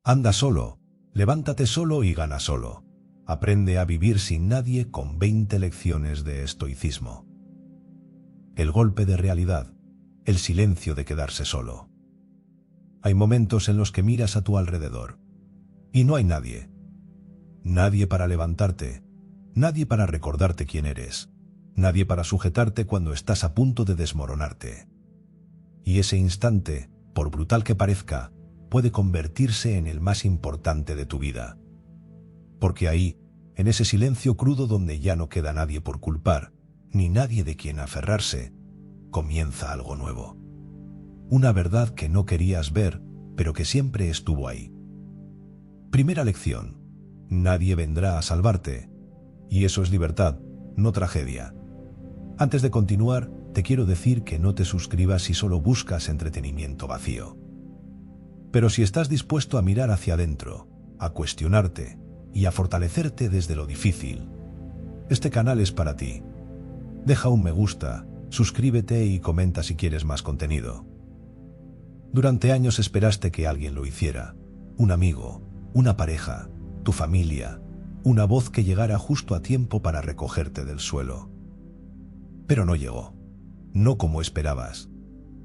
Anda solo, levántate solo y gana solo. Aprende a vivir sin nadie con 20 lecciones de estoicismo. El golpe de realidad, el silencio de quedarse solo. Hay momentos en los que miras a tu alrededor y no hay nadie. Nadie para levantarte, nadie para recordarte quién eres, nadie para sujetarte cuando estás a punto de desmoronarte. Y ese instante, por brutal que parezca, puede convertirse en el más importante de tu vida. Porque ahí, en ese silencio crudo donde ya no queda nadie por culpar, ni nadie de quien aferrarse, comienza algo nuevo. Una verdad que no querías ver, pero que siempre estuvo ahí. Primera lección: nadie vendrá a salvarte. Y eso es libertad, no tragedia. Antes de continuar, te quiero decir que no te suscribas si solo buscas entretenimiento vacío. Pero si estás dispuesto a mirar hacia adentro, a cuestionarte y a fortalecerte desde lo difícil, este canal es para ti. Deja un me gusta, suscríbete y comenta si quieres más contenido. Durante años esperaste que alguien lo hiciera. Un amigo, una pareja, tu familia, una voz que llegara justo a tiempo para recogerte del suelo. Pero no llegó, no como esperabas.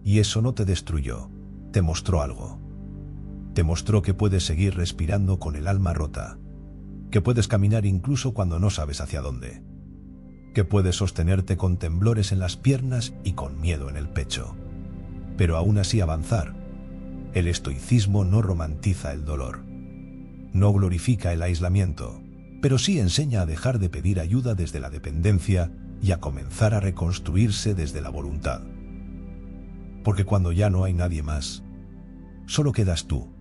Y eso no te destruyó, te mostró algo. Te mostró que puedes seguir respirando con el alma rota, que puedes caminar incluso cuando no sabes hacia dónde, que puedes sostenerte con temblores en las piernas y con miedo en el pecho, pero aún así avanzar. El estoicismo no romantiza el dolor, no glorifica el aislamiento, pero sí enseña a dejar de pedir ayuda desde la dependencia y a comenzar a reconstruirse desde la voluntad. Porque cuando ya no hay nadie más, solo quedas tú.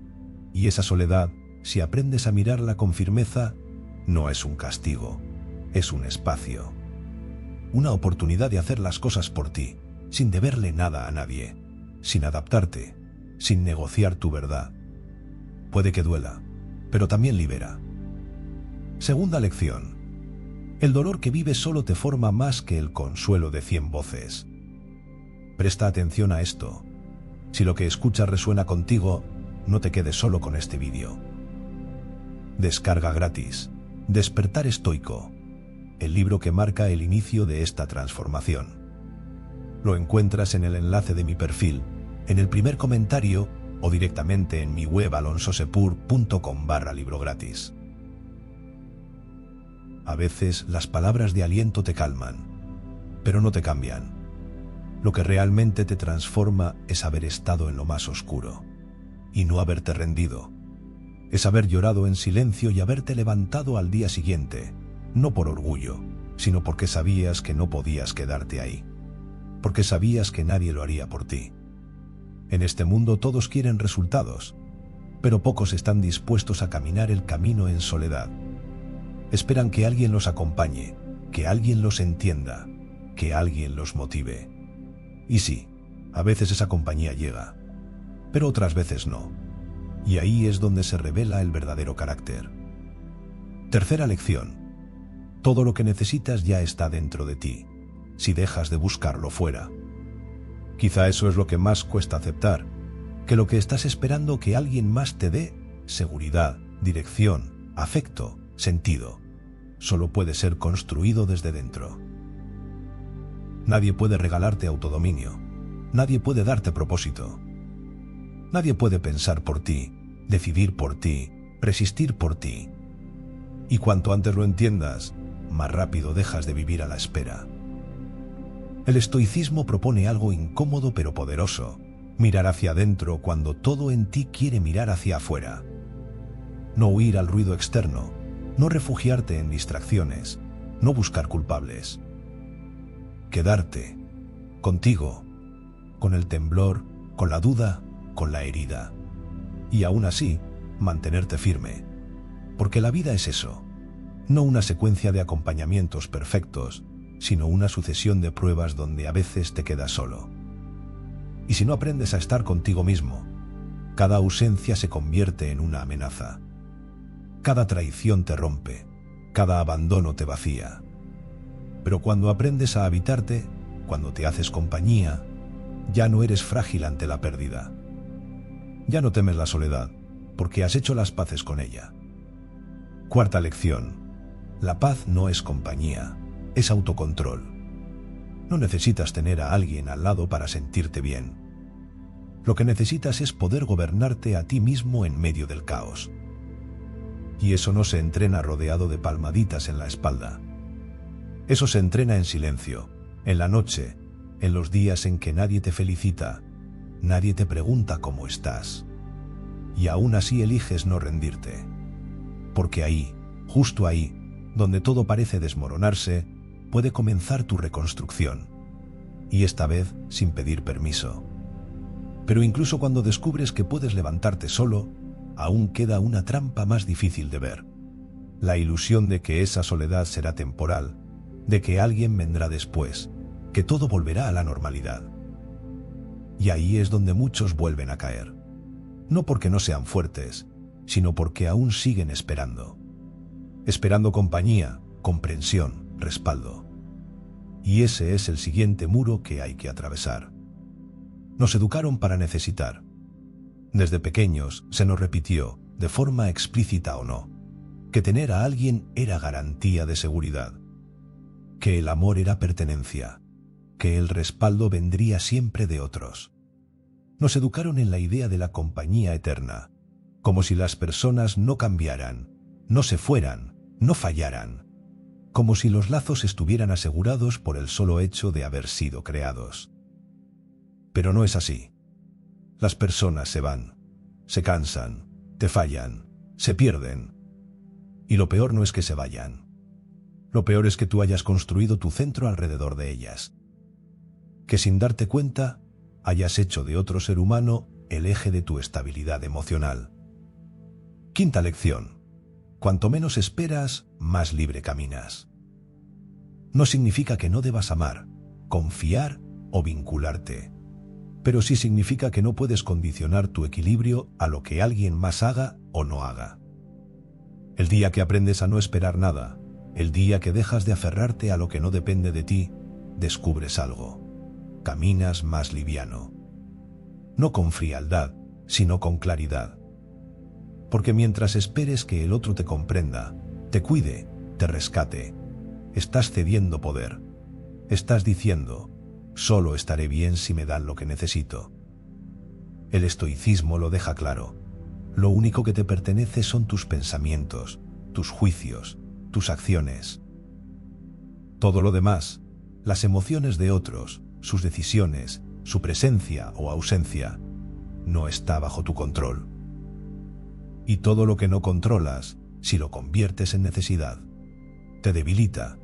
Y esa soledad, si aprendes a mirarla con firmeza, no es un castigo, es un espacio. Una oportunidad de hacer las cosas por ti, sin deberle nada a nadie, sin adaptarte, sin negociar tu verdad. Puede que duela, pero también libera. Segunda lección: el dolor que vives solo te forma más que el consuelo de 100 voces. Presta atención a esto. Si lo que escuchas resuena contigo, no te quedes solo con este vídeo. Descarga gratis Despertar Estoico, el libro que marca el inicio de esta transformación. Lo encuentras en el enlace de mi perfil, en el primer comentario o directamente en mi web alonsosepur.com/libro gratis. A veces las palabras de aliento te calman, pero no te cambian. Lo que realmente te transforma es haber estado en lo más oscuro y no haberte rendido. Es haber llorado en silencio y haberte levantado al día siguiente, no por orgullo, sino porque sabías que no podías quedarte ahí, porque sabías que nadie lo haría por ti. En este mundo todos quieren resultados, pero pocos están dispuestos a caminar el camino en soledad. Esperan que alguien los acompañe, que alguien los entienda, que alguien los motive. Y sí, a veces esa compañía llega, pero otras veces no. Y ahí es donde se revela el verdadero carácter. Tercera lección: todo lo que necesitas ya está dentro de ti, si dejas de buscarlo fuera. Quizá eso es lo que más cuesta aceptar, que lo que estás esperando que alguien más te dé, seguridad, dirección, afecto, sentido, solo puede ser construido desde dentro. Nadie puede regalarte autodominio, nadie puede darte propósito. Nadie puede pensar por ti, decidir por ti, resistir por ti. Y cuanto antes lo entiendas, más rápido dejas de vivir a la espera. El estoicismo propone algo incómodo pero poderoso: mirar hacia adentro cuando todo en ti quiere mirar hacia afuera. No huir al ruido externo, no refugiarte en distracciones, no buscar culpables. Quedarte contigo, con el temblor, con la duda, con la herida. Y aún así, mantenerte firme. Porque la vida es eso, no una secuencia de acompañamientos perfectos, sino una sucesión de pruebas donde a veces te quedas solo. Y si no aprendes a estar contigo mismo, cada ausencia se convierte en una amenaza. Cada traición te rompe, cada abandono te vacía. Pero cuando aprendes a habitarte, cuando te haces compañía, ya no eres frágil ante la pérdida. Ya no temes la soledad, porque has hecho las paces con ella. Cuarta lección. La paz no es compañía, es autocontrol. No necesitas tener a alguien al lado para sentirte bien. Lo que necesitas es poder gobernarte a ti mismo en medio del caos. Y eso no se entrena rodeado de palmaditas en la espalda. Eso se entrena en silencio, en la noche, en los días en que nadie te felicita, nadie te pregunta cómo estás. Y aún así eliges no rendirte. Porque ahí, justo ahí, donde todo parece desmoronarse, puede comenzar tu reconstrucción. Y esta vez sin pedir permiso. Pero incluso cuando descubres que puedes levantarte solo, aún queda una trampa más difícil de ver. La ilusión de que esa soledad será temporal, de que alguien vendrá después, que todo volverá a la normalidad. Y ahí es donde muchos vuelven a caer. No porque no sean fuertes, sino porque aún siguen esperando. Esperando compañía, comprensión, respaldo. Y ese es el siguiente muro que hay que atravesar. Nos educaron para necesitar. Desde pequeños se nos repitió, de forma explícita o no, que tener a alguien era garantía de seguridad, que el amor era pertenencia, que el respaldo vendría siempre de otros. Nos educaron en la idea de la compañía eterna, como si las personas no cambiaran, no se fueran, no fallaran, como si los lazos estuvieran asegurados por el solo hecho de haber sido creados. Pero no es así. Las personas se van, se cansan, te fallan, se pierden. Y lo peor no es que se vayan. Lo peor es que tú hayas construido tu centro alrededor de ellas. Que sin darte cuenta, hayas hecho de otro ser humano el eje de tu estabilidad emocional. Quinta lección. Cuanto menos esperas, más libre caminas. No significa que no debas amar, confiar o vincularte. Pero sí significa que no puedes condicionar tu equilibrio a lo que alguien más haga o no haga. El día que aprendes a no esperar nada, el día que dejas de aferrarte a lo que no depende de ti, descubres algo. Caminas más liviano. No con frialdad, sino con claridad. Porque mientras esperes que el otro te comprenda, te cuide, te rescate, estás cediendo poder. Estás diciendo, solo estaré bien si me dan lo que necesito. El estoicismo lo deja claro. Lo único que te pertenece son tus pensamientos, tus juicios, tus acciones. Todo lo demás, las emociones de otros, sus decisiones, su presencia o ausencia, no está bajo tu control. Y todo lo que no controlas, si lo conviertes en necesidad, te debilita.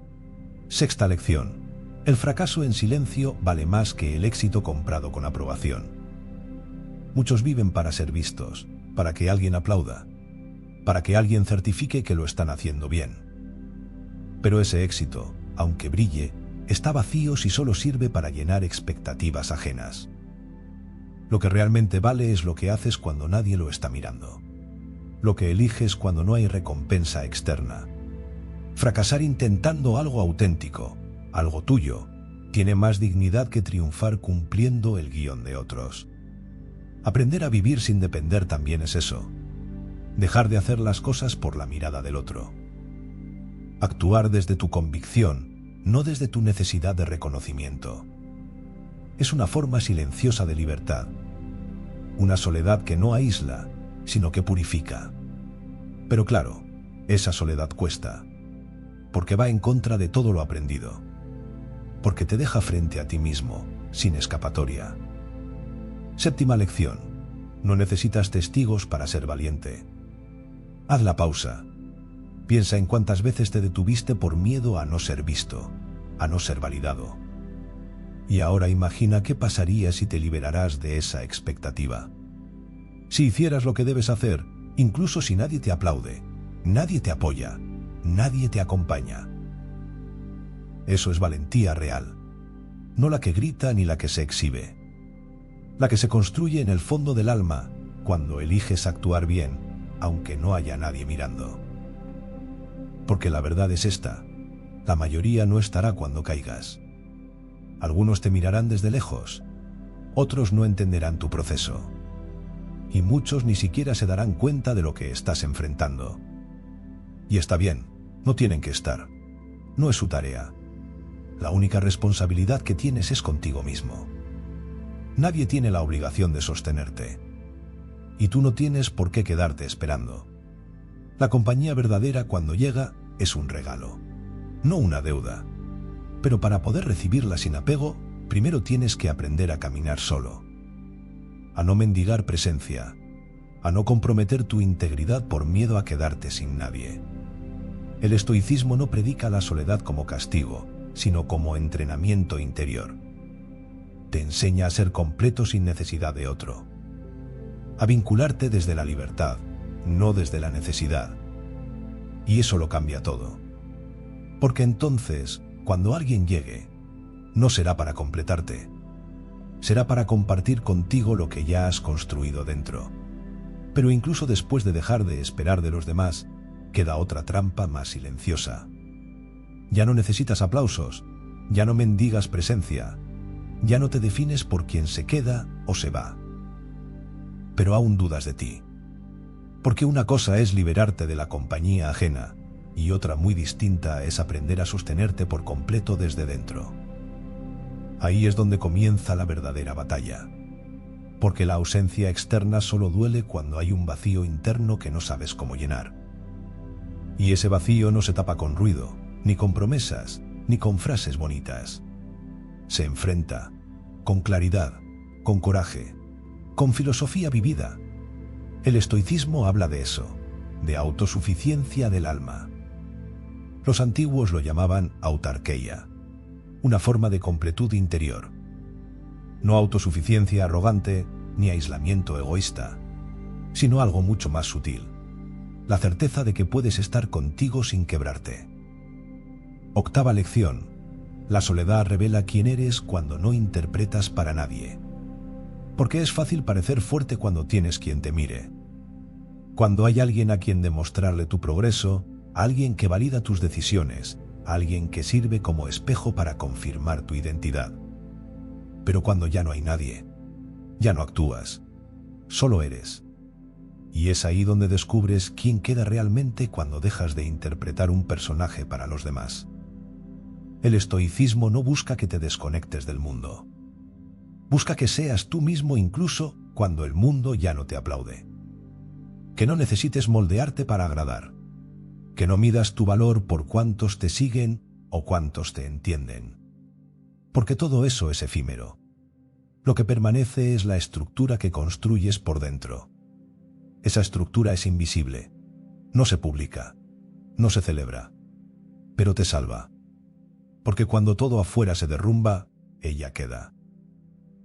Sexta lección. El fracaso en silencio vale más que el éxito comprado con aprobación. Muchos viven para ser vistos, para que alguien aplauda, para que alguien certifique que lo están haciendo bien. Pero ese éxito, aunque brille, está vacío si solo sirve para llenar expectativas ajenas. Lo que realmente vale es lo que haces cuando nadie lo está mirando. Lo que eliges cuando no hay recompensa externa. Fracasar intentando algo auténtico, algo tuyo, tiene más dignidad que triunfar cumpliendo el guión de otros. Aprender a vivir sin depender también es eso. Dejar de hacer las cosas por la mirada del otro. Actuar desde tu convicción, no desde tu necesidad de reconocimiento. Es una forma silenciosa de libertad. Una soledad que no aísla, sino que purifica. Pero claro, esa soledad cuesta, porque va en contra de todo lo aprendido. Porque te deja frente a ti mismo, sin escapatoria. Séptima lección. No necesitas testigos para ser valiente. Haz la pausa. Piensa en cuántas veces te detuviste por miedo a no ser visto, a no ser validado. Y ahora imagina qué pasaría si te liberarás de esa expectativa. Si hicieras lo que debes hacer, incluso si nadie te aplaude, nadie te apoya, nadie te acompaña. Eso es valentía real, no la que grita ni la que se exhibe. La que se construye en el fondo del alma cuando eliges actuar bien, aunque no haya nadie mirando. Porque la verdad es esta, la mayoría no estará cuando caigas. Algunos te mirarán desde lejos, otros no entenderán tu proceso. y muchos ni siquiera se darán cuenta de lo que estás enfrentando. Y está bien, no tienen que estar. No es su tarea. La única responsabilidad que tienes es contigo mismo. Nadie tiene la obligación de sostenerte. Y tú no tienes por qué quedarte esperando. La compañía verdadera, cuando llega, es un regalo, no una deuda. Pero para poder recibirla sin apego, primero tienes que aprender a caminar solo. A no mendigar presencia. A no comprometer tu integridad por miedo a quedarte sin nadie. El estoicismo no predica la soledad como castigo, sino como entrenamiento interior. Te enseña a ser completo sin necesidad de otro. A vincularte desde la libertad, no desde la necesidad. Y eso lo cambia todo. Porque entonces, cuando alguien llegue, no será para completarte. Será para compartir contigo lo que ya has construido dentro. Pero incluso después de dejar de esperar de los demás, queda otra trampa más silenciosa. Ya no necesitas aplausos, ya no mendigas presencia, ya no te defines por quien se queda o se va. Pero aún dudas de ti. Porque una cosa es liberarte de la compañía ajena y otra muy distinta es aprender a sostenerte por completo desde dentro. Ahí es donde comienza la verdadera batalla. Porque la ausencia externa solo duele cuando hay un vacío interno que no sabes cómo llenar. Y ese vacío no se tapa con ruido, ni con promesas, ni con frases bonitas. Se enfrenta, con claridad, con coraje, con filosofía vivida. El estoicismo habla de eso, de autosuficiencia del alma. Los antiguos lo llamaban autarkeia, una forma de completud interior. No autosuficiencia arrogante ni aislamiento egoísta, sino algo mucho más sutil. La certeza de que puedes estar contigo sin quebrarte. Octava lección. La soledad revela quién eres cuando no interpretas para nadie. Porque es fácil parecer fuerte cuando tienes quien te mire. Cuando hay alguien a quien demostrarle tu progreso, alguien que valida tus decisiones, alguien que sirve como espejo para confirmar tu identidad. Pero cuando ya no hay nadie, ya no actúas, solo eres. Y es ahí donde descubres quién queda realmente cuando dejas de interpretar un personaje para los demás. El estoicismo no busca que te desconectes del mundo. Busca que seas tú mismo incluso cuando el mundo ya no te aplaude. Que no necesites moldearte para agradar. Que no midas tu valor por cuántos te siguen o cuántos te entienden. Porque todo eso es efímero. Lo que permanece es la estructura que construyes por dentro. Esa estructura es invisible, no se publica, no se celebra, pero te salva. Porque cuando todo afuera se derrumba, ella queda.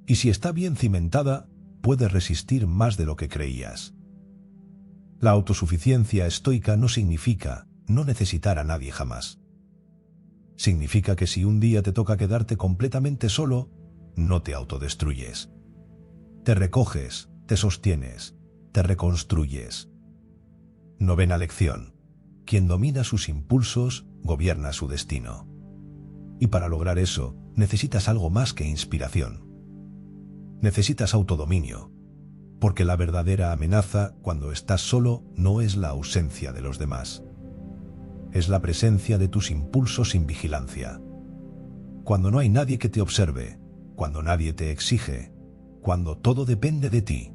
Y si está bien cimentada, puede resistir más de lo que creías. La autosuficiencia estoica no significa no necesitar a nadie jamás. Significa que si un día te toca quedarte completamente solo, no te autodestruyes. Te recoges, te sostienes, te reconstruyes. Novena lección. Quien domina sus impulsos, gobierna su destino. Y para lograr eso, necesitas algo más que inspiración. Necesitas autodominio, porque la verdadera amenaza cuando estás solo no es la ausencia de los demás. Es la presencia de tus impulsos sin vigilancia. Cuando no hay nadie que te observe, cuando nadie te exige, cuando todo depende de ti,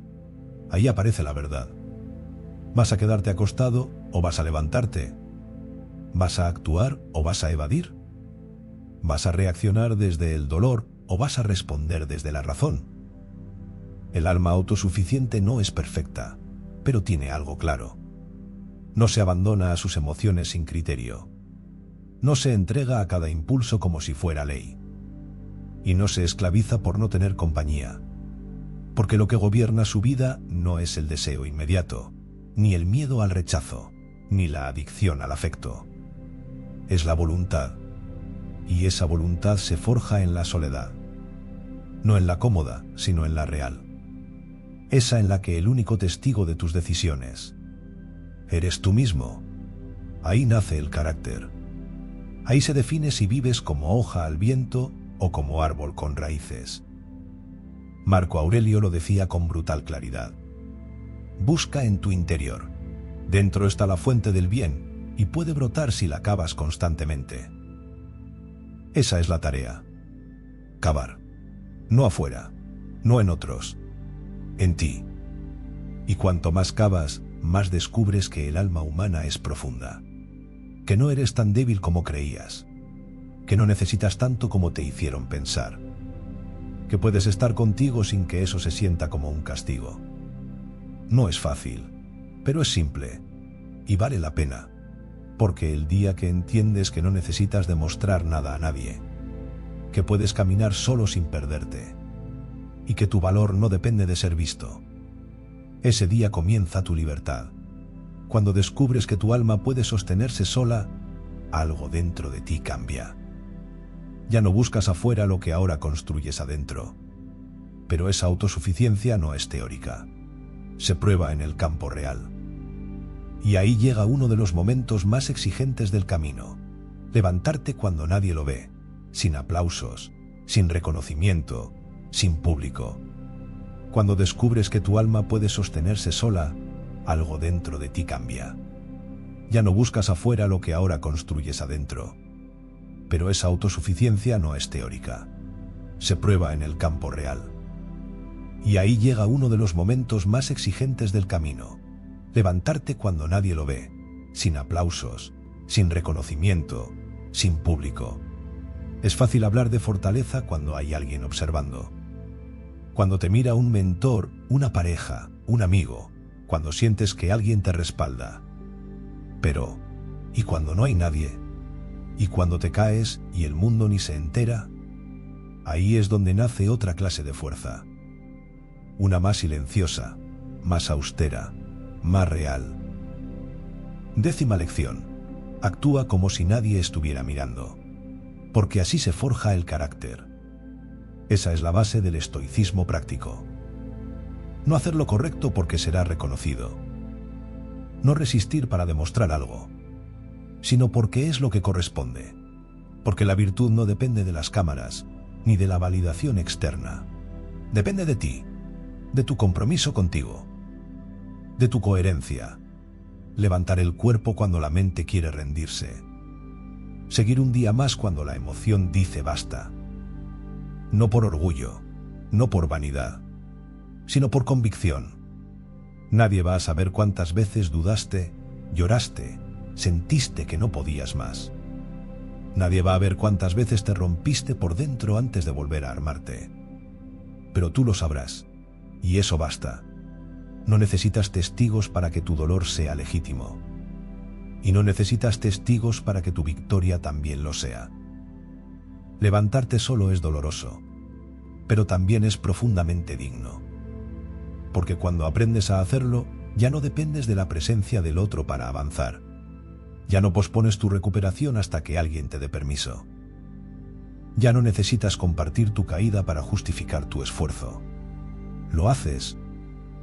ahí aparece la verdad. ¿Vas a quedarte acostado o vas a levantarte? ¿Vas a actuar o vas a evadir? ¿Vas a reaccionar desde el dolor o vas a responder desde la razón? El alma autosuficiente no es perfecta, pero tiene algo claro. No se abandona a sus emociones sin criterio. No se entrega a cada impulso como si fuera ley. Y no se esclaviza por no tener compañía. Porque lo que gobierna su vida no es el deseo inmediato, ni el miedo al rechazo, ni la adicción al afecto. Es la voluntad. Y esa voluntad se forja en la soledad. No en la cómoda, sino en la real. Esa en la que el único testigo de tus decisiones eres tú mismo. Ahí nace el carácter. Ahí se define si vives como hoja al viento o como árbol con raíces. Marco Aurelio lo decía con brutal claridad. Busca en tu interior. Dentro está la fuente del bien y puede brotar si la cavas constantemente. Esa es la tarea. Cavar. No afuera, no en otros, en ti. Y cuanto más cavas, más descubres que el alma humana es profunda, que no eres tan débil como creías, que no necesitas tanto como te hicieron pensar, que puedes estar contigo sin que eso se sienta como un castigo. No es fácil, pero es simple y vale la pena, porque el día que entiendes que no necesitas demostrar nada a nadie, que puedes caminar solo sin perderte y que tu valor no depende de ser visto, ese día comienza tu libertad. Cuando descubres que tu alma puede sostenerse sola, algo dentro de ti cambia. Ya no buscas afuera lo que ahora construyes adentro. Pero esa autosuficiencia no es teórica. Se prueba en el campo real. Y ahí llega uno de los momentos más exigentes del camino. Levantarte cuando nadie lo ve, sin aplausos, sin reconocimiento, sin público. Cuando descubres que tu alma puede sostenerse sola, algo dentro de ti cambia. Ya no buscas afuera lo que ahora construyes adentro. Pero esa autosuficiencia no es teórica. Se prueba en el campo real. Y ahí llega uno de los momentos más exigentes del camino. Levantarte cuando nadie lo ve, sin aplausos, sin reconocimiento, sin público. Es fácil hablar de fortaleza cuando hay alguien observando. Cuando te mira un mentor, una pareja, un amigo, cuando sientes que alguien te respalda. Pero, ¿y cuando no hay nadie? ¿Y cuando te caes y el mundo ni se entera? Ahí es donde nace otra clase de fuerza. Una más silenciosa, más austera, más real. 10ª lección. Actúa como si nadie estuviera mirando. Porque así se forja el carácter. Esa es la base del estoicismo práctico. No hacer lo correcto porque será reconocido. No resistir para demostrar algo, sino porque es lo que corresponde. Porque la virtud no depende de las cámaras, ni de la validación externa. Depende de ti, de tu compromiso contigo, de tu coherencia. Levantar el cuerpo cuando la mente quiere rendirse. Seguir un día más cuando la emoción dice basta. No por orgullo, no por vanidad, sino por convicción. Nadie va a saber cuántas veces dudaste, lloraste, sentiste que no podías más. Nadie va a ver cuántas veces te rompiste por dentro antes de volver a armarte. Pero tú lo sabrás, y eso basta. No necesitas testigos para que tu dolor sea legítimo. Y no necesitas testigos para que tu victoria también lo sea. Levantarte solo es doloroso, pero también es profundamente digno. Porque cuando aprendes a hacerlo, ya no dependes de la presencia del otro para avanzar. Ya no pospones tu recuperación hasta que alguien te dé permiso. Ya no necesitas compartir tu caída para justificar tu esfuerzo. Lo haces,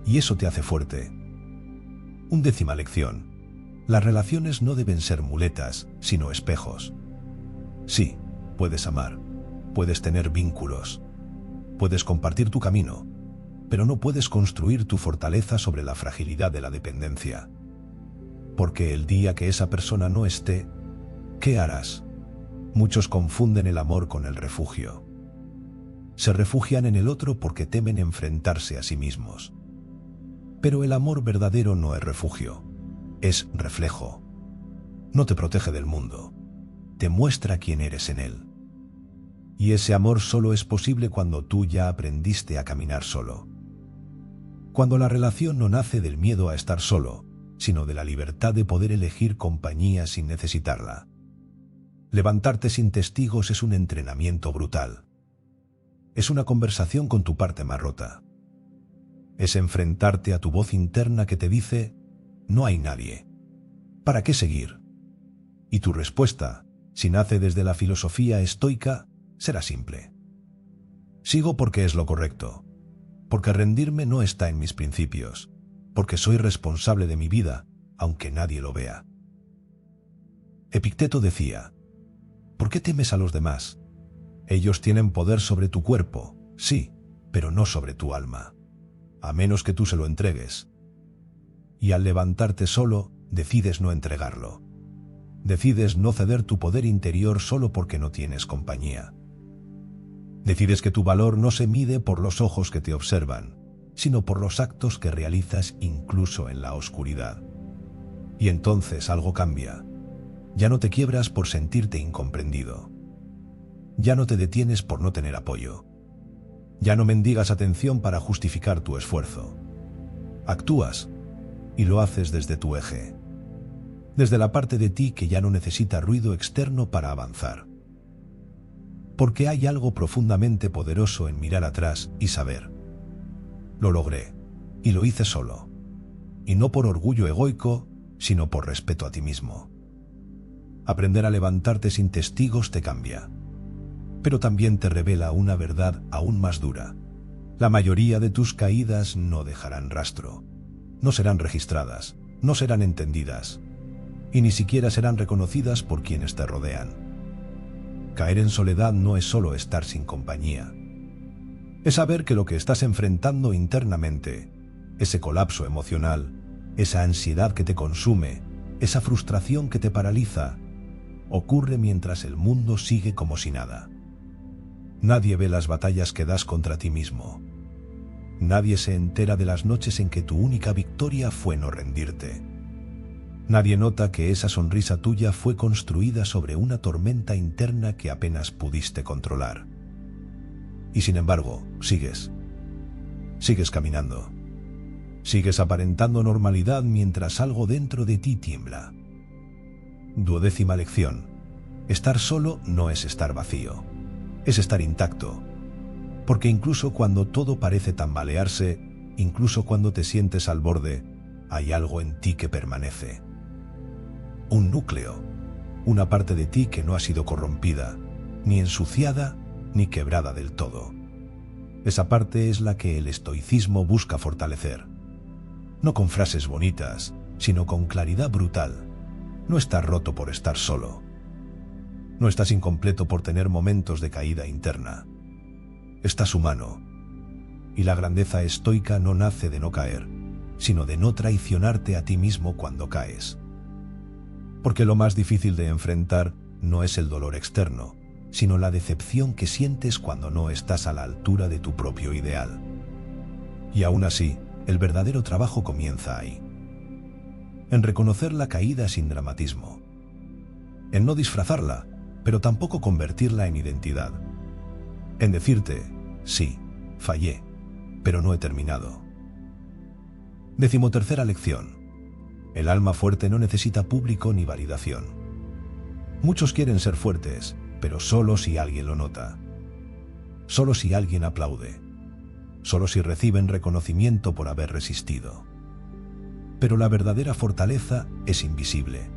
y eso te hace fuerte. 11ª lección. Las relaciones no deben ser muletas, sino espejos. Sí, puedes amar, puedes tener vínculos, puedes compartir tu camino, pero no puedes construir tu fortaleza sobre la fragilidad de la dependencia. Porque el día que esa persona no esté, ¿qué harás? Muchos confunden el amor con el refugio. Se refugian en el otro porque temen enfrentarse a sí mismos. Pero el amor verdadero no es refugio, es reflejo. No te protege del mundo, te muestra quién eres en él. Y ese amor solo es posible cuando tú ya aprendiste a caminar solo. Cuando la relación no nace del miedo a estar solo, sino de la libertad de poder elegir compañía sin necesitarla. Levantarte sin testigos es un entrenamiento brutal. Es una conversación con tu parte más rota. Es enfrentarte a tu voz interna que te dice, no hay nadie. ¿Para qué seguir? Y tu respuesta, si nace desde la filosofía estoica, será simple. Sigo porque es lo correcto, porque rendirme no está en mis principios, porque soy responsable de mi vida, aunque nadie lo vea. Epicteto decía, ¿por qué temes a los demás? Ellos tienen poder sobre tu cuerpo, sí, pero no sobre tu alma, a menos que tú se lo entregues. Y al levantarte solo, decides no entregarlo. Decides no ceder tu poder interior solo porque no tienes compañía. Decides que tu valor no se mide por los ojos que te observan, sino por los actos que realizas incluso en la oscuridad. Y entonces algo cambia. Ya no te quiebras por sentirte incomprendido. Ya no te detienes por no tener apoyo. Ya no mendigas atención para justificar tu esfuerzo. Actúas, y lo haces desde tu eje. Desde la parte de ti que ya no necesita ruido externo para avanzar. Porque hay algo profundamente poderoso en mirar atrás y saber: lo logré, y lo hice solo. Y no por orgullo egoico, sino por respeto a ti mismo. Aprender a levantarte sin testigos te cambia. Pero también te revela una verdad aún más dura. La mayoría de tus caídas no dejarán rastro. No serán registradas, no serán entendidas, y ni siquiera serán reconocidas por quienes te rodean. Caer en soledad no es solo estar sin compañía. Es saber que lo que estás enfrentando internamente, ese colapso emocional, esa ansiedad que te consume, esa frustración que te paraliza, ocurre mientras el mundo sigue como si nada. Nadie ve las batallas que das contra ti mismo. Nadie se entera de las noches en que tu única victoria fue no rendirte. Nadie nota que esa sonrisa tuya fue construida sobre una tormenta interna que apenas pudiste controlar. Y sin embargo, sigues caminando. Sigues aparentando normalidad mientras algo dentro de ti tiembla. 12ª lección. Estar solo no es estar vacío, es estar intacto. Porque incluso cuando todo parece tambalearse, incluso cuando te sientes al borde, hay algo en ti que permanece. Un núcleo, una parte de ti que no ha sido corrompida, ni ensuciada, ni quebrada del todo. Esa parte es la que el estoicismo busca fortalecer. No con frases bonitas, sino con claridad brutal. No estás roto por estar solo. No estás incompleto por tener momentos de caída interna. Estás humano. Y la grandeza estoica no nace de no caer, sino de no traicionarte a ti mismo cuando caes. Porque lo más difícil de enfrentar no es el dolor externo, sino la decepción que sientes cuando no estás a la altura de tu propio ideal. Y aún así, el verdadero trabajo comienza ahí. En reconocer la caída sin dramatismo. En no disfrazarla, pero tampoco convertirla en identidad. En decirte: sí, fallé, pero no he terminado. 13ª lección. El alma fuerte no necesita público ni validación. Muchos quieren ser fuertes, pero solo si alguien lo nota. Solo si alguien aplaude. Solo si reciben reconocimiento por haber resistido. Pero la verdadera fortaleza es invisible.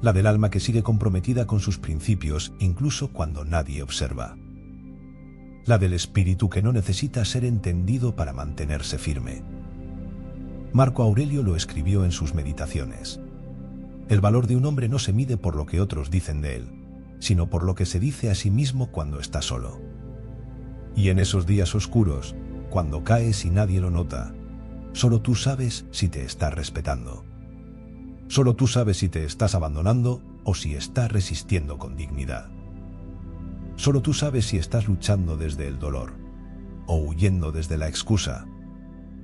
La del alma que sigue comprometida con sus principios incluso cuando nadie observa. La del espíritu que no necesita ser entendido para mantenerse firme. Marco Aurelio lo escribió en sus meditaciones. El valor de un hombre no se mide por lo que otros dicen de él, sino por lo que se dice a sí mismo cuando está solo. Y en esos días oscuros, cuando caes y nadie lo nota, solo tú sabes si te estás respetando. Solo tú sabes si te estás abandonando o si estás resistiendo con dignidad. Solo tú sabes si estás luchando desde el dolor o huyendo desde la excusa.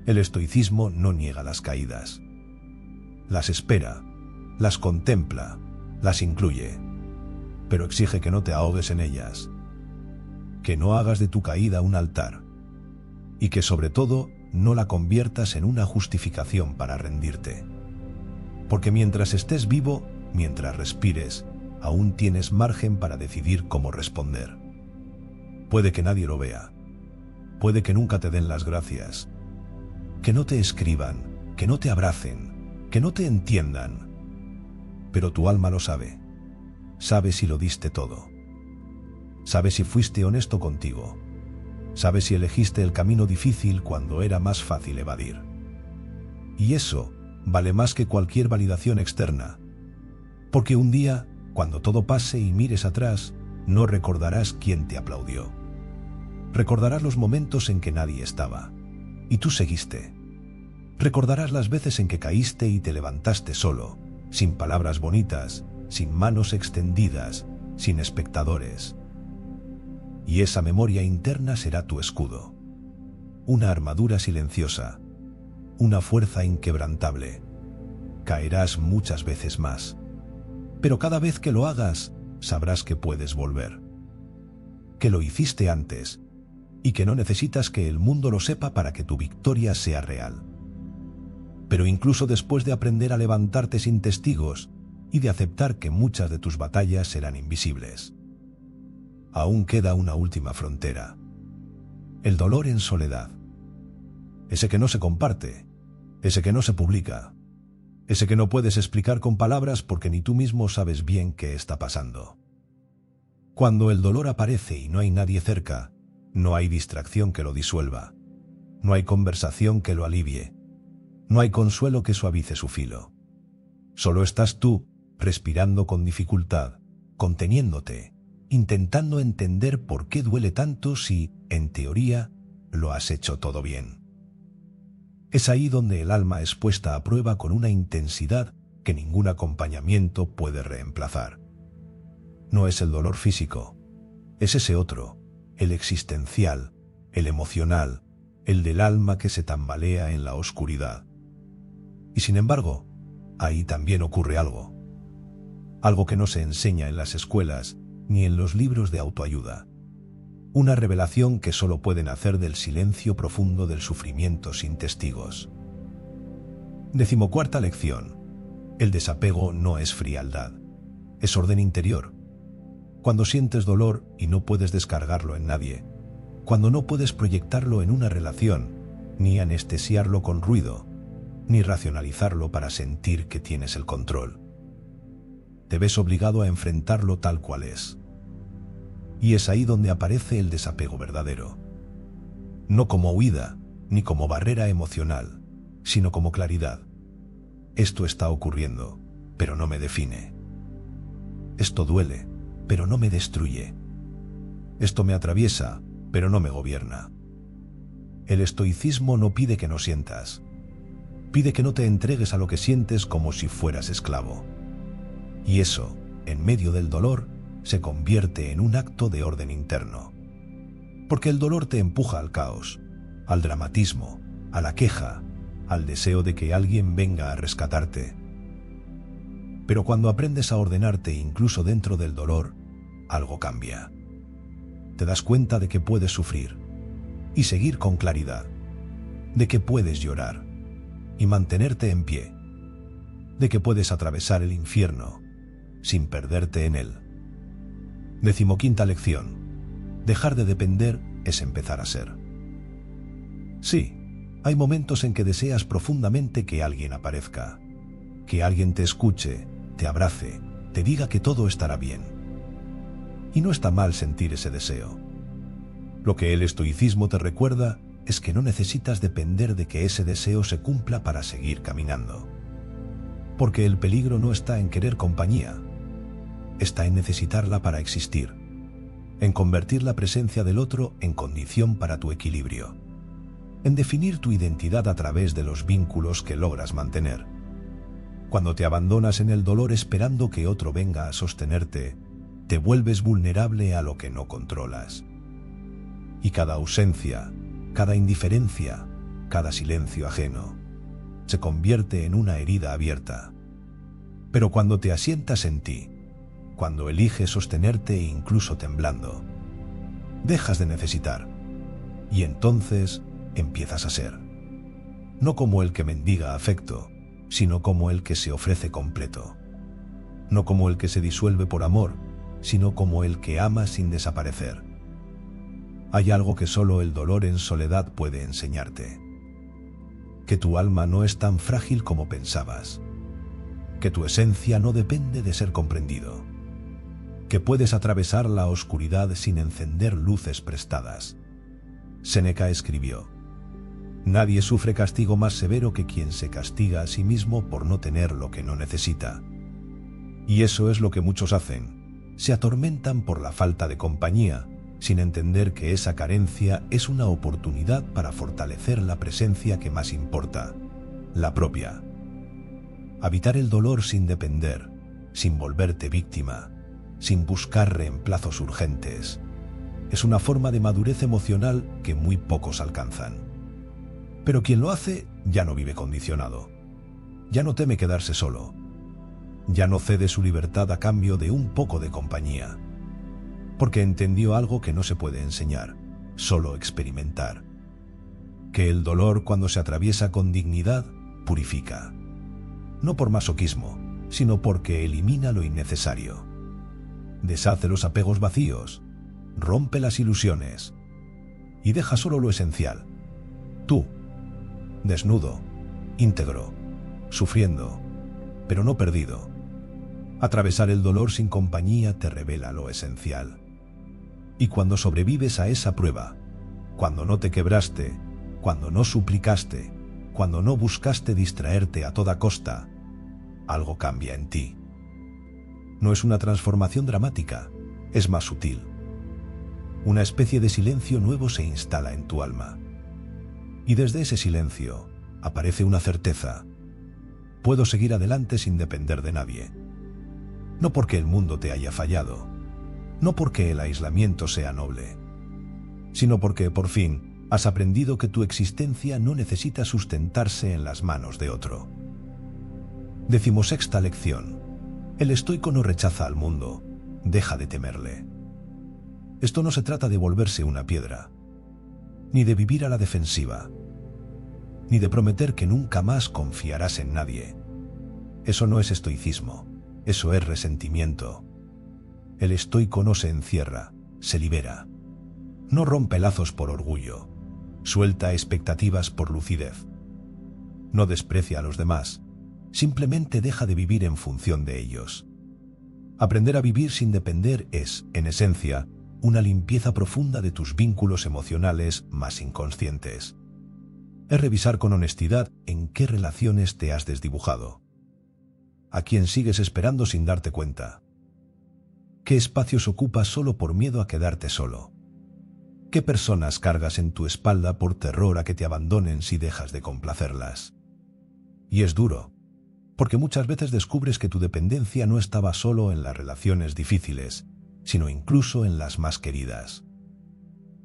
El estoicismo no niega las caídas. Las espera, las contempla, las incluye, pero exige que no te ahogues en ellas, que no hagas de tu caída un altar y que sobre todo no la conviertas en una justificación para rendirte. Porque mientras estés vivo, mientras respires, aún tienes margen para decidir cómo responder. Puede que nadie lo vea, puede que nunca te den las gracias, que no te escriban, que no te abracen, que no te entiendan, pero tu alma lo sabe. Sabe si lo diste todo. Sabe si fuiste honesto contigo. Sabe si elegiste el camino difícil cuando era más fácil evadir. Y eso vale más que cualquier validación externa. Porque un día, cuando todo pase y mires atrás, no recordarás quién te aplaudió. Recordarás los momentos en que nadie estaba. Y tú seguiste. Recordarás las veces en que caíste y te levantaste solo, sin palabras bonitas, sin manos extendidas, sin espectadores. Y esa memoria interna será tu escudo, una armadura silenciosa, una fuerza inquebrantable. Caerás muchas veces más, pero cada vez que lo hagas, sabrás que puedes volver, que lo hiciste antes y que no necesitas que el mundo lo sepa para que tu victoria sea real. Pero incluso después de aprender a levantarte sin testigos y de aceptar que muchas de tus batallas serán invisibles, aún queda una última frontera: el dolor en soledad. Ese que no se comparte, ese que no se publica, ese que no puedes explicar con palabras porque ni tú mismo sabes bien qué está pasando. Cuando el dolor aparece y no hay nadie cerca, no hay distracción que lo disuelva, no hay conversación que lo alivie, no hay consuelo que suavice su filo. Solo estás tú, respirando con dificultad, conteniéndote, intentando entender por qué duele tanto si, en teoría, lo has hecho todo bien. Es ahí donde el alma es puesta a prueba con una intensidad que ningún acompañamiento puede reemplazar. No es el dolor físico, es ese otro, el existencial, el emocional, el del alma que se tambalea en la oscuridad. Y sin embargo, ahí también ocurre algo que no se enseña en las escuelas ni en los libros de autoayuda. Una revelación que solo pueden hacer del silencio profundo del sufrimiento sin testigos. 14ª lección. El desapego no es frialdad, es orden interior. Cuando sientes dolor y no puedes descargarlo en nadie, cuando no puedes proyectarlo en una relación, ni anestesiarlo con ruido, ni racionalizarlo para sentir que tienes el control, te ves obligado a enfrentarlo tal cual es. Y es ahí donde aparece el desapego verdadero. No como huida, ni como barrera emocional, sino como claridad. Esto está ocurriendo, pero no me define. Esto duele, pero no me destruye. Esto me atraviesa, pero no me gobierna. El estoicismo no pide que no sientas. Pide que no te entregues a lo que sientes como si fueras esclavo. Y eso, en medio del dolor, se convierte en un acto de orden interno. Porque el dolor te empuja al caos, al dramatismo, a la queja, al deseo de que alguien venga a rescatarte. Pero cuando aprendes a ordenarte incluso dentro del dolor, algo cambia. Te das cuenta de que puedes sufrir y seguir con claridad, de que puedes llorar y mantenerte en pie, de que puedes atravesar el infierno sin perderte en él. 15ª lección. Dejar de depender es empezar a ser. Sí, hay momentos en que deseas profundamente que alguien aparezca, que alguien te escuche, te abrace, te diga que todo estará bien. Y no está mal sentir ese deseo. Lo que el estoicismo te recuerda es que no necesitas depender de que ese deseo se cumpla para seguir caminando. Porque el peligro no está en querer compañía, está en necesitarla para existir, en convertir la presencia del otro en condición para tu equilibrio, en definir tu identidad a través de los vínculos que logras mantener. Cuando te abandonas en el dolor esperando que otro venga a sostenerte, te vuelves vulnerable a lo que no controlas. Y cada ausencia, cada indiferencia, cada silencio ajeno, se convierte en una herida abierta. Pero cuando te asientas en ti, cuando eliges sostenerte incluso temblando, dejas de necesitar, y entonces empiezas a ser. No como el que mendiga afecto, sino como el que se ofrece completo. No como el que se disuelve por amor, sino como el que ama sin desaparecer. Hay algo que solo el dolor en soledad puede enseñarte. Que tu alma no es tan frágil como pensabas. Que tu esencia no depende de ser comprendido. Que puedes atravesar la oscuridad sin encender luces prestadas. Séneca escribió: nadie sufre castigo más severo que quien se castiga a sí mismo por no tener lo que no necesita. Y eso es lo que muchos hacen. Se atormentan por la falta de compañía, sin entender que esa carencia es una oportunidad para fortalecer la presencia que más importa, la propia. Habitar el dolor sin depender, sin volverte víctima, sin buscar reemplazos urgentes, es una forma de madurez emocional que muy pocos alcanzan. Pero quien lo hace ya no vive condicionado, ya no teme quedarse solo, ya no cede su libertad a cambio de un poco de compañía, porque entendió algo que no se puede enseñar, solo experimentar: que el dolor, cuando se atraviesa con dignidad, purifica. No por masoquismo, sino porque elimina lo innecesario. Deshace los apegos vacíos, rompe las ilusiones y deja solo lo esencial. Tú, desnudo, íntegro, sufriendo, pero no perdido. Atravesar el dolor sin compañía te revela lo esencial. Y cuando sobrevives a esa prueba, cuando no te quebraste, cuando no suplicaste, cuando no buscaste distraerte a toda costa, algo cambia en ti. No es una transformación dramática, es más sutil. Una especie de silencio nuevo se instala en tu alma. Y desde ese silencio aparece una certeza: puedo seguir adelante sin depender de nadie. No porque el mundo te haya fallado, no porque el aislamiento sea noble, sino porque, por fin, has aprendido que tu existencia no necesita sustentarse en las manos de otro. 16ª lección. El estoico no rechaza al mundo, deja de temerle. Esto no se trata de volverse una piedra, ni de vivir a la defensiva, ni de prometer que nunca más confiarás en nadie. Eso no es estoicismo, eso es resentimiento. El estoico no se encierra, se libera. No rompe lazos por orgullo, suelta expectativas por lucidez. No desprecia a los demás, simplemente deja de vivir en función de ellos. Aprender a vivir sin depender es, en esencia, una limpieza profunda de tus vínculos emocionales más inconscientes. Es revisar con honestidad en qué relaciones te has desdibujado, a quién sigues esperando sin darte cuenta, qué espacios ocupas solo por miedo a quedarte solo, qué personas cargas en tu espalda por terror a que te abandonen si dejas de complacerlas. Y es duro, porque muchas veces descubres que tu dependencia no estaba solo en las relaciones difíciles, sino incluso en las más queridas.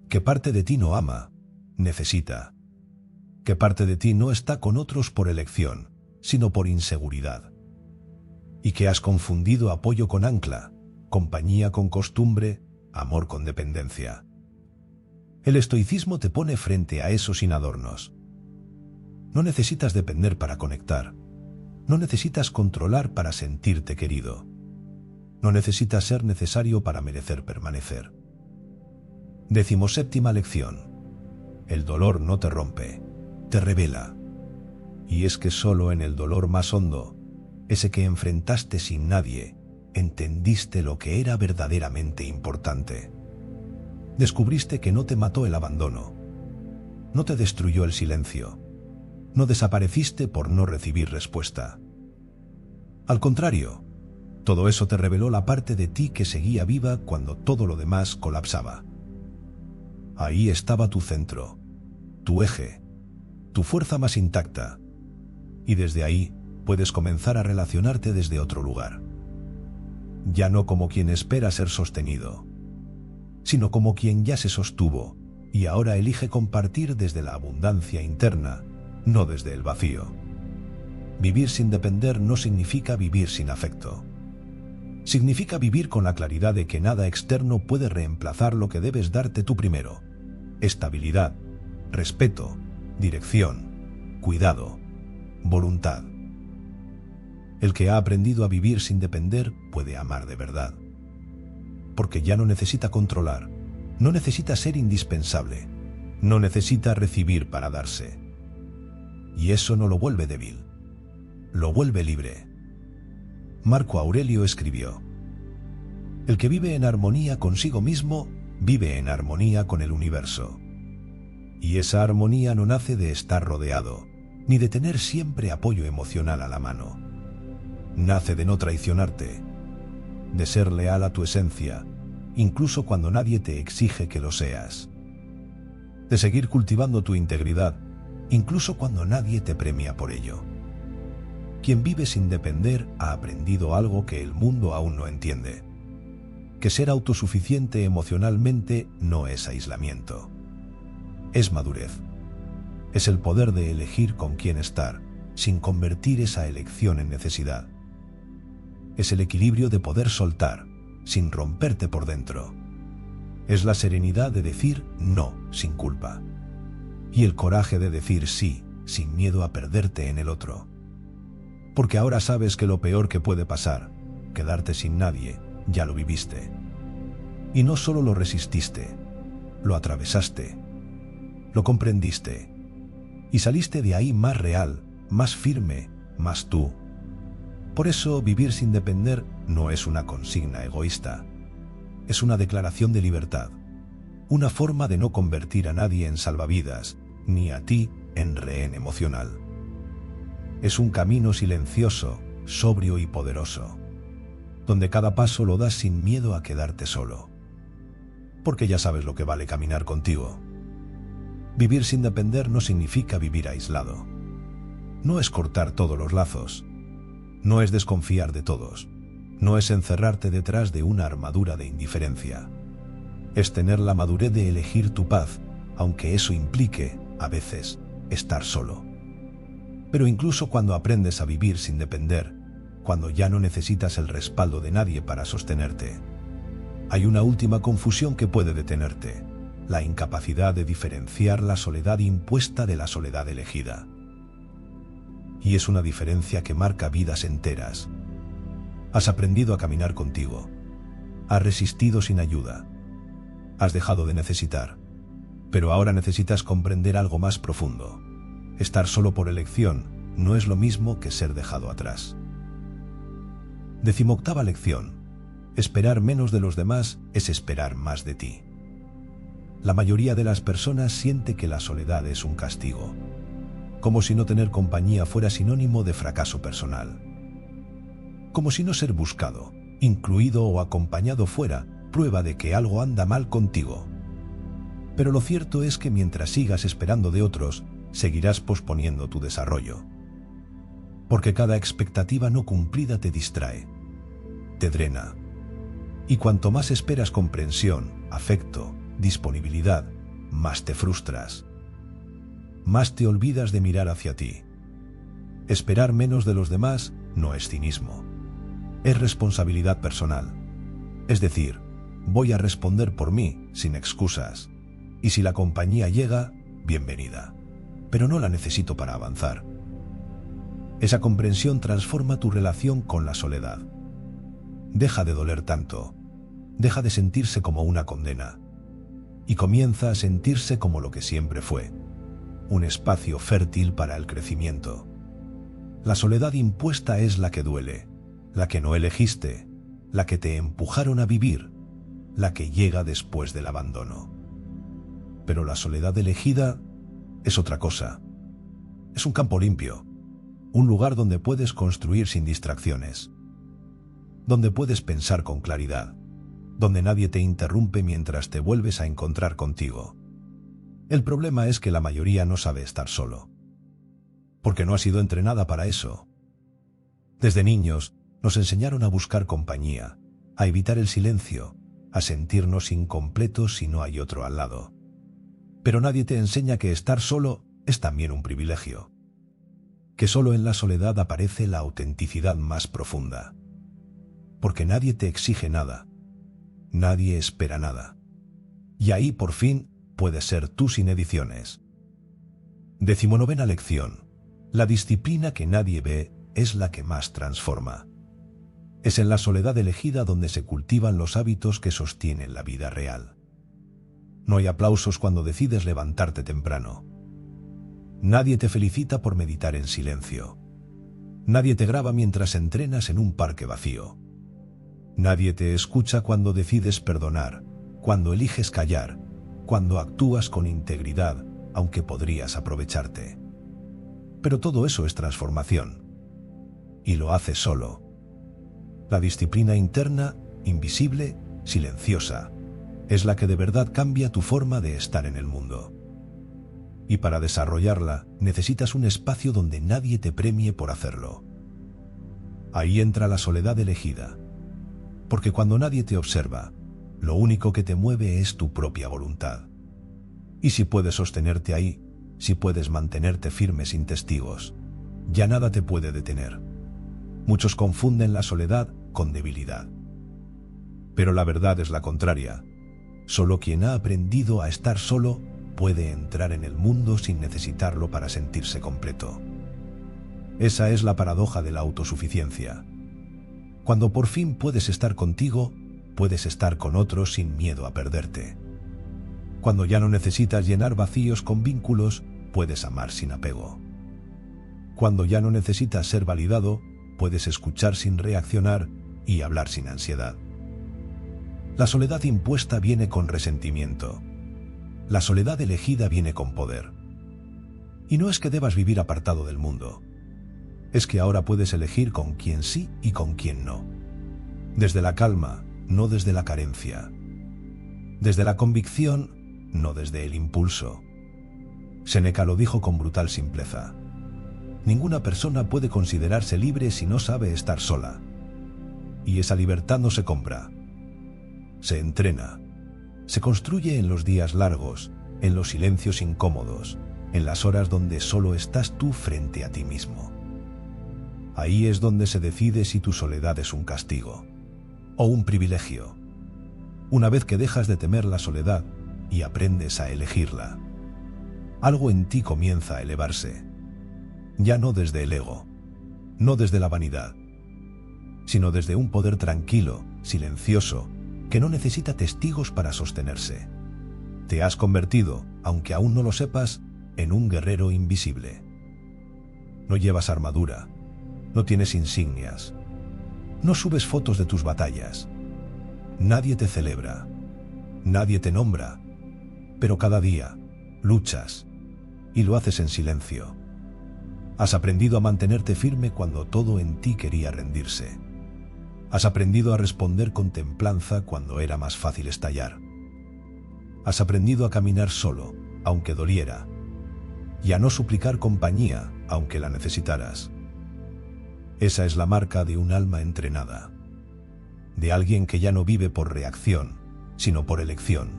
Que parte de ti no ama, necesita. Que parte de ti no está con otros por elección, sino por inseguridad. Y que has confundido apoyo con ancla, compañía con costumbre, amor con dependencia. El estoicismo te pone frente a eso sin adornos. No necesitas depender para conectar. No necesitas controlar para sentirte querido. No necesitas ser necesario para merecer permanecer. 17ª lección. El dolor no te rompe, te revela. Y es que solo en el dolor más hondo, ese que enfrentaste sin nadie, entendiste lo que era verdaderamente importante. Descubriste que no te mató el abandono, no te destruyó el silencio, no desapareciste por no recibir respuesta. Al contrario, todo eso te reveló la parte de ti que seguía viva cuando todo lo demás colapsaba. Ahí estaba tu centro, tu eje, tu fuerza más intacta, y desde ahí puedes comenzar a relacionarte desde otro lugar. Ya no como quien espera ser sostenido, sino como quien ya se sostuvo y ahora elige compartir desde la abundancia interna, no desde el vacío. Vivir sin depender no significa vivir sin afecto. Significa vivir con la claridad de que nada externo puede reemplazar lo que debes darte tú primero: estabilidad, respeto, dirección, cuidado, voluntad. El que ha aprendido a vivir sin depender puede amar de verdad, porque ya no necesita controlar, no necesita ser indispensable, no necesita recibir para darse. Y eso no lo vuelve débil, lo vuelve libre. Marco Aurelio escribió: el que vive en armonía consigo mismo, vive en armonía con el universo. Y esa armonía no nace de estar rodeado, ni de tener siempre apoyo emocional a la mano. Nace de no traicionarte, de ser leal a tu esencia, incluso cuando nadie te exige que lo seas. De seguir cultivando tu integridad, incluso cuando nadie te premia por ello. Quien vive sin depender ha aprendido algo que el mundo aún no entiende: que ser autosuficiente emocionalmente no es aislamiento. Es madurez. Es el poder de elegir con quién estar, sin convertir esa elección en necesidad. Es el equilibrio de poder soltar, sin romperte por dentro. Es la serenidad de decir no, sin culpa. Y el coraje de decir sí, sin miedo a perderte en el otro. Porque ahora sabes que lo peor que puede pasar, quedarte sin nadie, ya lo viviste. Y no solo lo resististe, lo atravesaste, lo comprendiste, y saliste de ahí más real, más firme, más tú. Por eso vivir sin depender no es una consigna egoísta, es una declaración de libertad, una forma de no convertir a nadie en salvavidas, ni a ti en rehén emocional. Es un camino silencioso, sobrio y poderoso, donde cada paso lo das sin miedo a quedarte solo. Porque ya sabes lo que vale caminar contigo. Vivir sin depender no significa vivir aislado. No es cortar todos los lazos. No es desconfiar de todos. No es encerrarte detrás de una armadura de indiferencia. Es tener la madurez de elegir tu paz, aunque eso implique, a veces, estar solo. Pero incluso cuando aprendes a vivir sin depender, cuando ya no necesitas el respaldo de nadie para sostenerte, hay una última confusión que puede detenerte: la incapacidad de diferenciar la soledad impuesta de la soledad elegida. Y es una diferencia que marca vidas enteras. Has aprendido a caminar contigo. Has resistido sin ayuda. Has dejado de necesitar. Pero ahora necesitas comprender algo más profundo. Estar solo por elección no es lo mismo que ser dejado atrás. 18ª lección. Esperar menos de los demás es esperar más de ti. La mayoría de las personas siente que la soledad es un castigo, como si no tener compañía fuera sinónimo de fracaso personal. Como si no ser buscado, incluido o acompañado fuera prueba de que algo anda mal contigo. Pero lo cierto es que mientras sigas esperando de otros, seguirás posponiendo tu desarrollo. Porque cada expectativa no cumplida te distrae, te drena. Y cuanto más esperas comprensión, afecto, disponibilidad, más te frustras. Más te olvidas de mirar hacia ti. Esperar menos de los demás no es cinismo. Es responsabilidad personal. Es decir, voy a responder por mí, sin excusas. Y si la compañía llega, bienvenida. Pero no la necesito para avanzar. Esa comprensión transforma tu relación con la soledad. Deja de doler tanto. Deja de sentirse como una condena. Y comienza a sentirse como lo que siempre fue: un espacio fértil para el crecimiento. La soledad impuesta es la que duele, la que no elegiste, la que te empujaron a vivir, la que llega después del abandono. Pero la soledad elegida es otra cosa. Es un campo limpio, un lugar donde puedes construir sin distracciones, donde puedes pensar con claridad, donde nadie te interrumpe mientras te vuelves a encontrar contigo. El problema es que la mayoría no sabe estar solo, porque no ha sido entrenada para eso. Desde niños nos enseñaron a buscar compañía, a evitar el silencio, a sentirnos incompletos si no hay otro al lado. Pero nadie te enseña que estar solo es también un privilegio, que solo en la soledad aparece la autenticidad más profunda, porque nadie te exige nada, nadie espera nada, y ahí por fin puedes ser tú sin ediciones. 19ª lección. La disciplina que nadie ve es la que más transforma. Es en la soledad elegida donde se cultivan los hábitos que sostienen la vida real. No hay aplausos cuando decides levantarte temprano. Nadie te felicita por meditar en silencio. Nadie te graba mientras entrenas en un parque vacío. Nadie te escucha cuando decides perdonar, cuando eliges callar, cuando actúas con integridad, aunque podrías aprovecharte. Pero todo eso es transformación. Y lo haces solo. La disciplina interna, invisible, silenciosa, es la que de verdad cambia tu forma de estar en el mundo. Y para desarrollarla necesitas un espacio donde nadie te premie por hacerlo. Ahí entra la soledad elegida, porque cuando nadie te observa, lo único que te mueve es tu propia voluntad. Y si puedes sostenerte ahí, si puedes mantenerte firme sin testigos, ya nada te puede detener. Muchos confunden la soledad con debilidad. Pero la verdad es la contraria. Solo quien ha aprendido a estar solo puede entrar en el mundo sin necesitarlo para sentirse completo. Esa es la paradoja de la autosuficiencia. Cuando por fin puedes estar contigo, puedes estar con otros sin miedo a perderte. Cuando ya no necesitas llenar vacíos con vínculos, puedes amar sin apego. Cuando ya no necesitas ser validado, puedes escuchar sin reaccionar y hablar sin ansiedad. La soledad impuesta viene con resentimiento. La soledad elegida viene con poder. Y no es que debas vivir apartado del mundo. Es que ahora puedes elegir con quién sí y con quién no. Desde la calma, no desde la carencia. Desde la convicción, no desde el impulso. Séneca lo dijo con brutal simpleza. Ninguna persona puede considerarse libre si no sabe estar sola. Y esa libertad no se compra. Se entrena. Se construye en los días largos, en los silencios incómodos, en las horas donde solo estás tú frente a ti mismo. Ahí es donde se decide si tu soledad es un castigo o un privilegio. Una vez que dejas de temer la soledad y aprendes a elegirla, algo en ti comienza a elevarse. Ya no desde el ego, no desde la vanidad, sino desde un poder tranquilo, silencioso, que no necesita testigos para sostenerse. Te has convertido, aunque aún no lo sepas, en un guerrero invisible. No llevas armadura, no tienes insignias, no subes fotos de tus batallas. Nadie te celebra, nadie te nombra, pero cada día luchas y lo haces en silencio. Has aprendido a mantenerte firme cuando todo en ti quería rendirse. Has aprendido a responder con templanza cuando era más fácil estallar. Has aprendido a caminar solo, aunque doliera, y a no suplicar compañía, aunque la necesitaras. Esa es la marca de un alma entrenada, de alguien que ya no vive por reacción, sino por elección,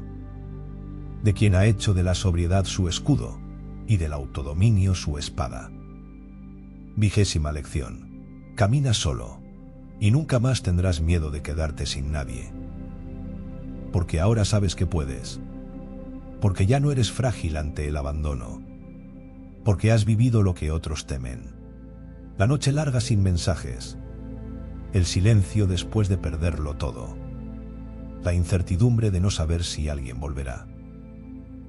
de quien ha hecho de la sobriedad su escudo y del autodominio su espada. 20ª lección. Camina solo, y nunca más tendrás miedo de quedarte sin nadie. Porque ahora sabes que puedes. Porque ya no eres frágil ante el abandono. Porque has vivido lo que otros temen. La noche larga sin mensajes. El silencio después de perderlo todo. La incertidumbre de no saber si alguien volverá.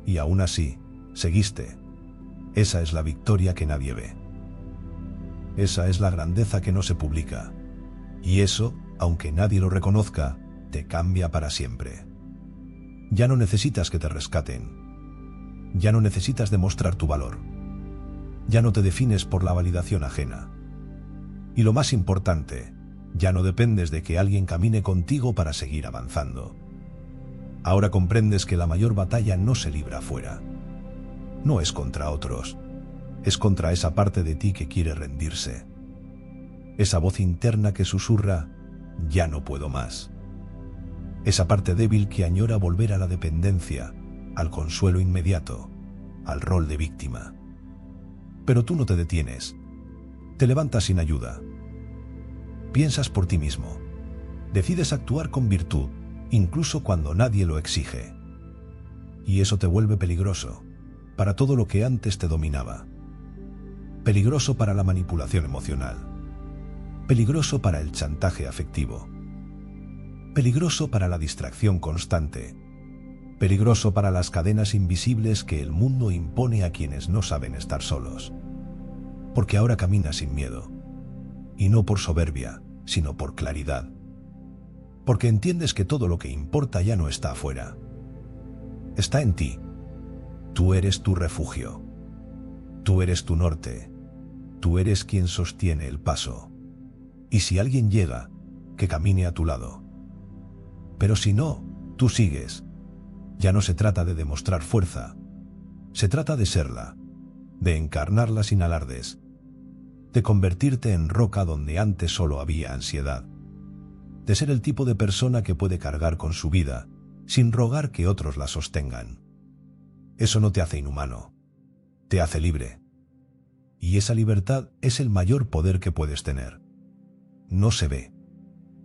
Y aún así, seguiste. Esa es la victoria que nadie ve. Esa es la grandeza que no se publica. Y eso, aunque nadie lo reconozca, te cambia para siempre. Ya no necesitas que te rescaten. Ya no necesitas demostrar tu valor. Ya no te defines por la validación ajena. Y lo más importante, ya no dependes de que alguien camine contigo para seguir avanzando. Ahora comprendes que la mayor batalla no se libra afuera. No es contra otros. Es contra esa parte de ti que quiere rendirse. Esa voz interna que susurra, ya no puedo más. Esa parte débil que añora volver a la dependencia, al consuelo inmediato, al rol de víctima. Pero tú no te detienes. Te levantas sin ayuda. Piensas por ti mismo. Decides actuar con virtud, incluso cuando nadie lo exige. Y eso te vuelve peligroso, para todo lo que antes te dominaba. Peligroso para la manipulación emocional. Peligroso para el chantaje afectivo. Peligroso para la distracción constante. Peligroso para las cadenas invisibles que el mundo impone a quienes no saben estar solos. Porque ahora caminas sin miedo. Y no por soberbia, sino por claridad. Porque entiendes que todo lo que importa ya no está afuera. Está en ti. Tú eres tu refugio. Tú eres tu norte. Tú eres quien sostiene el paso. Y si alguien llega, que camine a tu lado. Pero si no, tú sigues. Ya no se trata de demostrar fuerza. Se trata de serla, de encarnarla sin alardes, de convertirte en roca donde antes solo había ansiedad, de ser el tipo de persona que puede cargar con su vida sin rogar que otros la sostengan. Eso no te hace inhumano, te hace libre. Y esa libertad es el mayor poder que puedes tener. No se ve,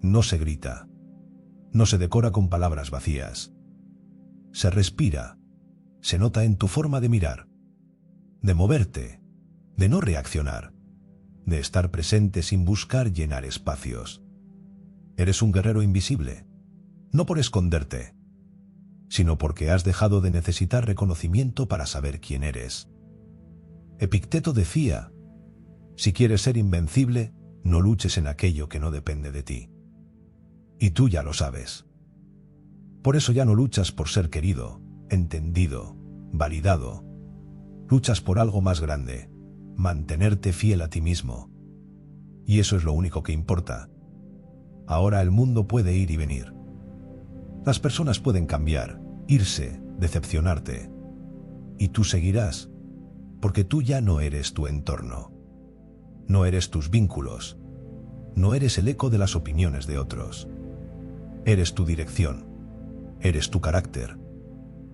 no se grita, no se decora con palabras vacías. Se respira, se nota en tu forma de mirar, de moverte, de no reaccionar, de estar presente sin buscar llenar espacios. Eres un guerrero invisible, no por esconderte, sino porque has dejado de necesitar reconocimiento para saber quién eres. Epicteto decía, si quieres ser invencible, no luches en aquello que no depende de ti. Y tú ya lo sabes. Por eso ya no luchas por ser querido, entendido, validado. Luchas por algo más grande, mantenerte fiel a ti mismo. Y eso es lo único que importa. Ahora el mundo puede ir y venir. Las personas pueden cambiar, irse, decepcionarte. Y tú seguirás, porque tú ya no eres tu entorno. No eres tus vínculos. No eres el eco de las opiniones de otros. Eres tu dirección. Eres tu carácter.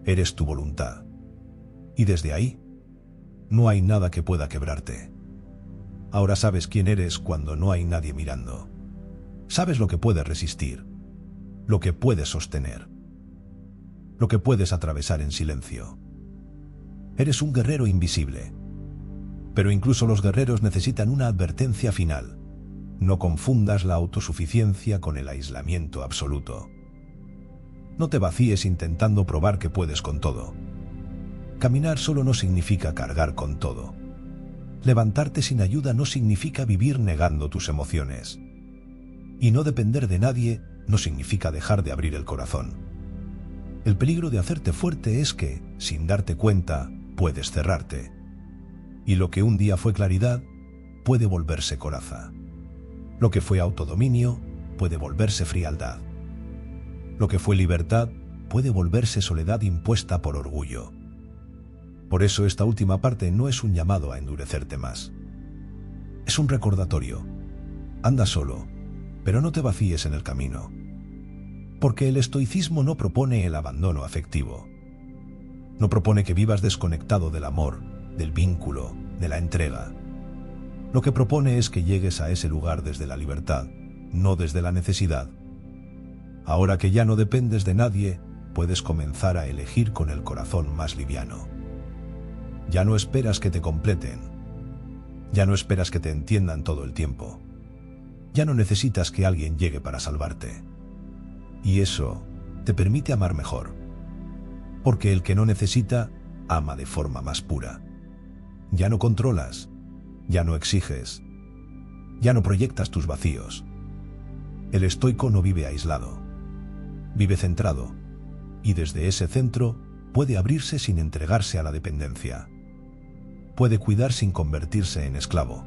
Eres tu voluntad. Y desde ahí, no hay nada que pueda quebrarte. Ahora sabes quién eres cuando no hay nadie mirando. Sabes lo que puedes resistir, lo que puedes sostener, lo que puedes atravesar en silencio. Eres un guerrero invisible. Pero incluso los guerreros necesitan una advertencia final. No confundas la autosuficiencia con el aislamiento absoluto. No te vacíes intentando probar que puedes con todo. Caminar solo no significa cargar con todo. Levantarte sin ayuda no significa vivir negando tus emociones. Y no depender de nadie no significa dejar de abrir el corazón. El peligro de hacerte fuerte es que, sin darte cuenta, puedes cerrarte. Y lo que un día fue claridad, puede volverse coraza. Lo que fue autodominio, puede volverse frialdad. Lo que fue libertad, puede volverse soledad impuesta por orgullo. Por eso esta última parte no es un llamado a endurecerte más. Es un recordatorio. Anda solo, pero no te vacíes en el camino. Porque el estoicismo no propone el abandono afectivo. No propone que vivas desconectado del amor, del vínculo, de la entrega. Lo que propone es que llegues a ese lugar desde la libertad, no desde la necesidad. Ahora que ya no dependes de nadie, puedes comenzar a elegir con el corazón más liviano. Ya no esperas que te completen. Ya no esperas que te entiendan todo el tiempo. Ya no necesitas que alguien llegue para salvarte. Y eso te permite amar mejor. Porque el que no necesita, ama de forma más pura. Ya no controlas, ya no exiges, ya no proyectas tus vacíos. El estoico no vive aislado, vive centrado, y desde ese centro puede abrirse sin entregarse a la dependencia. Puede cuidar sin convertirse en esclavo.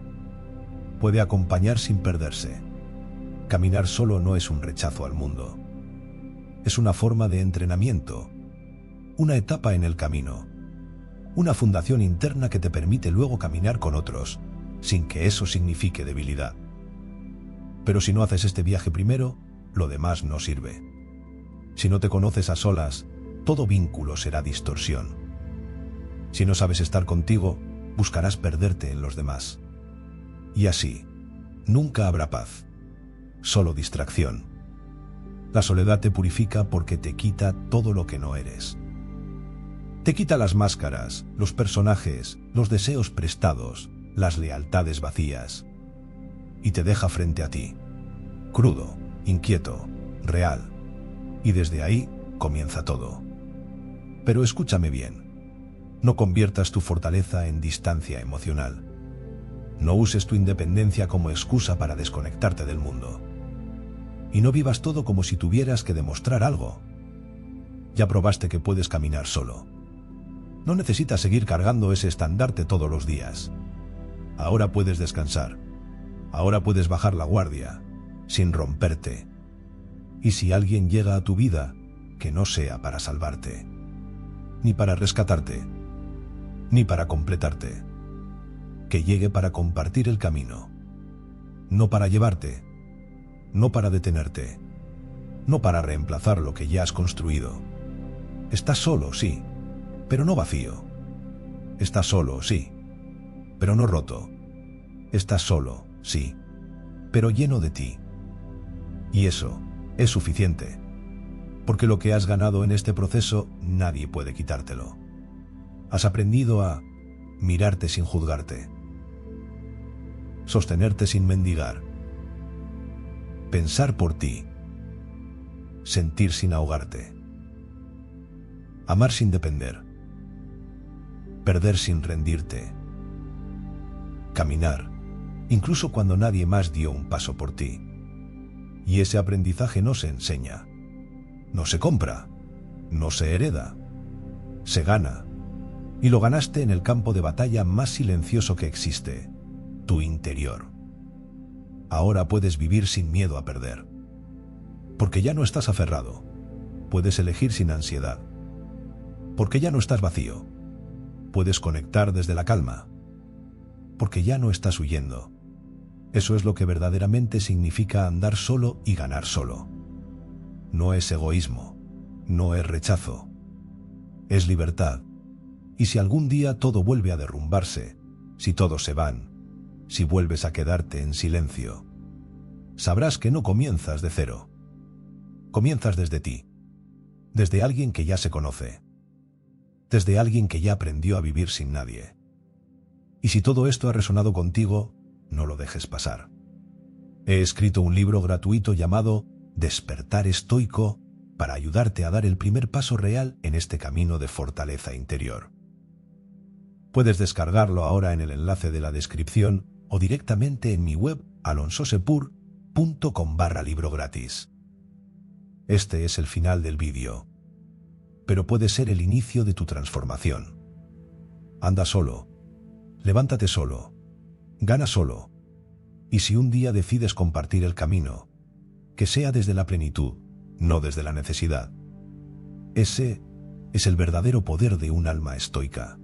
Puede acompañar sin perderse. Caminar solo no es un rechazo al mundo. Es una forma de entrenamiento, una etapa en el camino, una fundación interna que te permite luego caminar con otros, sin que eso signifique debilidad. Pero si no haces este viaje primero, lo demás no sirve. Si no te conoces a solas, todo vínculo será distorsión. Si no sabes estar contigo, buscarás perderte en los demás. Y así, nunca habrá paz, solo distracción. La soledad te purifica porque te quita todo lo que no eres. Te quita las máscaras, los personajes, los deseos prestados, las lealtades vacías. Y te deja frente a ti, crudo, inquieto, real. Y desde ahí comienza todo. Pero escúchame bien. No conviertas tu fortaleza en distancia emocional. No uses tu independencia como excusa para desconectarte del mundo. Y no vivas todo como si tuvieras que demostrar algo. Ya probaste que puedes caminar solo. No necesitas seguir cargando ese estandarte todos los días. Ahora puedes descansar. Ahora puedes bajar la guardia, sin romperte. Y si alguien llega a tu vida, que no sea para salvarte, ni para rescatarte, ni para completarte. Que llegue para compartir el camino. No para llevarte, no para detenerte, no para reemplazar lo que ya has construido. Estás solo, sí, pero no vacío. Estás solo, sí, pero no roto. Estás solo, sí, pero lleno de ti. Y eso es suficiente, porque lo que has ganado en este proceso nadie puede quitártelo. Has aprendido a mirarte sin juzgarte, sostenerte sin mendigar, pensar por ti, sentir sin ahogarte, amar sin depender, perder sin rendirte, caminar, incluso cuando nadie más dio un paso por ti. Y ese aprendizaje no se enseña, no se compra, no se hereda, se gana. Y lo ganaste en el campo de batalla más silencioso que existe, tu interior. Ahora puedes vivir sin miedo a perder, porque ya no estás aferrado, puedes elegir sin ansiedad, porque ya no estás vacío, puedes conectar desde la calma, porque ya no estás huyendo. Eso es lo que verdaderamente significa andar solo y ganar solo. No es egoísmo, no es rechazo, es libertad. Y si algún día todo vuelve a derrumbarse, si todos se van, si vuelves a quedarte en silencio, sabrás que no comienzas de cero. Comienzas desde ti, desde alguien que ya se conoce, desde alguien que ya aprendió a vivir sin nadie. Y si todo esto ha resonado contigo, no lo dejes pasar. He escrito un libro gratuito llamado Despertar Estoico para ayudarte a dar el primer paso real en este camino de fortaleza interior. Puedes descargarlo ahora en el enlace de la descripción o directamente en mi web alonsosepur.com/libro gratis. Este es el final del vídeo, pero puede ser el inicio de tu transformación. Anda solo, levántate solo, gana solo, y si un día decides compartir el camino, que sea desde la plenitud, no desde la necesidad. Ese es el verdadero poder de un alma estoica.